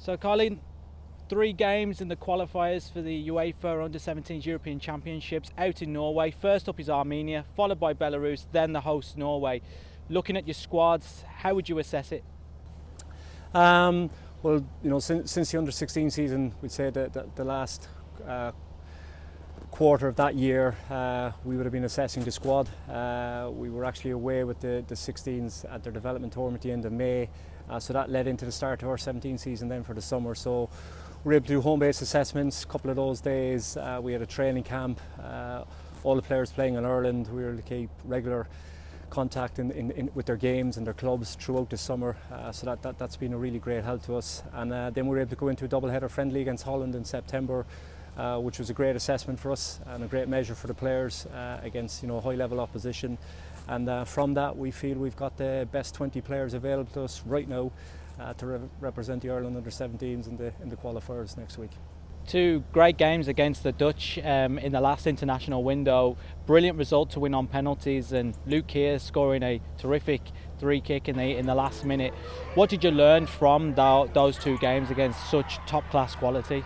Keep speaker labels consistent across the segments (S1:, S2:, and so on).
S1: So Colin, 3 games in the qualifiers for the UEFA Under-17 European Championships out in Norway. First up is Armenia, followed by Belarus, then the host Norway. Looking at your squads, how would you assess it?
S2: Well, you know, since the Under-16 season, we'd say that the last quarter of that year, we would have been assessing the squad. We were actually away with the 16s at their development tournament at the end of May, so that led into the start of our 17 season then for the summer. So we were able to do home-based assessments. A couple of those days we had a training camp. All the players playing in Ireland, we were to keep regular contact with their games and their clubs throughout the summer, so that's been a really great help to us. And then we were able to go into a double-header friendly against Holland in September, which was a great assessment for us and a great measure for the players against, you know, high-level opposition. And from that, we feel we've got the best 20 players available to us right now to represent the Ireland Under-17s in the qualifiers next week.
S1: 2 great games against the Dutch in the last international window. Brilliant result to win on penalties, and Luke Keir scoring a terrific 3 kick in the last minute. What did you learn from those 2 games against such top-class quality?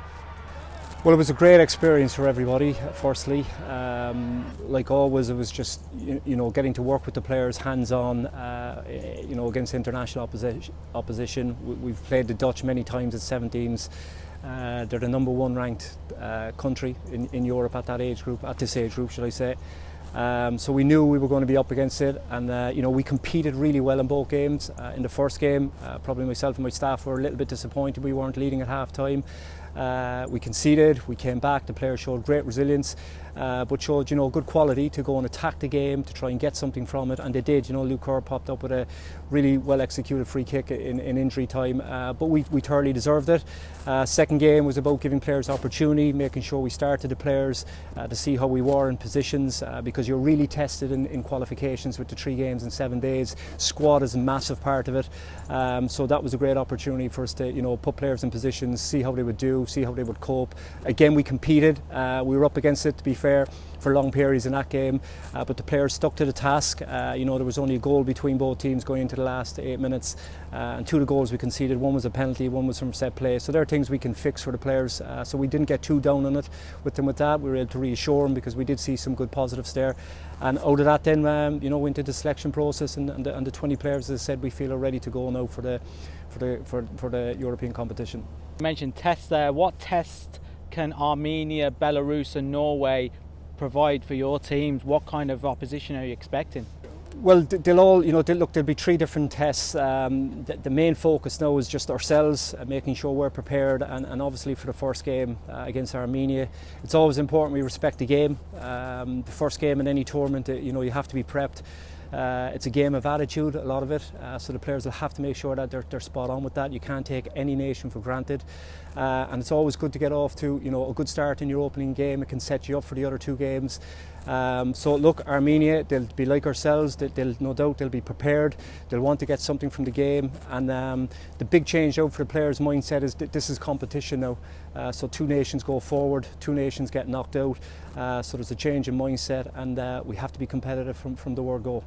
S2: Well, it was a great experience for everybody, firstly. Like always, it was just, you know, getting to work with the players hands-on, you know, against international opposition. We've played the Dutch many times at 17s. They're the number 1 ranked country in Europe at this age group, should I say. So we knew we were going to be up against it, and you know, we competed really well in both games. In the first game, probably myself and my staff were a little bit disappointed we weren't leading at half-time. We conceded, we came back, the players showed great resilience, but showed, you know, good quality to go and attack the game, to try and get something from it, and they did. You know, Luke Keir popped up with a really well executed free kick in injury time, but we thoroughly deserved it. Second game was about giving players opportunity, making sure we started the players to see how we were in positions, because you're really tested in qualifications with the 3 games in 7 days. Squad is a massive part of it, so that was a great opportunity for us to, you know, put players in positions, see how they would do, see how they would cope. Again, we competed, we were up against it, to be fair, for long periods in that game, but the players stuck to the task. You know, there was only a goal between both teams going into the last 8 minutes, and 2 of the goals we conceded, 1 was a penalty, 1 was from set play, so there are things we can fix for the players, so we didn't get too down on it with them. With that, we were able to reassure them, because we did see some good positives there, and out of that then, you know, went into the selection process, and the 20 players, as I said, we feel are ready to go now for the European competition.
S1: You mentioned tests there. What tests can Armenia, Belarus and Norway provide for your teams? What kind of opposition are you expecting?
S2: Well, they'll all, you know, there'll be 3 different tests. The main focus now is just ourselves, making sure we're prepared, and obviously for the first game against Armenia, it's always important we respect the game. The first game in any tournament, you know, you have to be prepped. It's a game of attitude, a lot of it, so the players will have to make sure that they're spot on with that. You can't take any nation for granted, and it's always good to get off to, you know, a good start in your opening game. It can set you up for the other 2 games. So look, Armenia, they'll be like ourselves. They'll no doubt they'll be prepared. They'll want to get something from the game, and the big change out for the players' mindset is that this is competition now. So 2 nations go forward, 2 nations get knocked out. So there's a change in mindset, and we have to be competitive from the word go.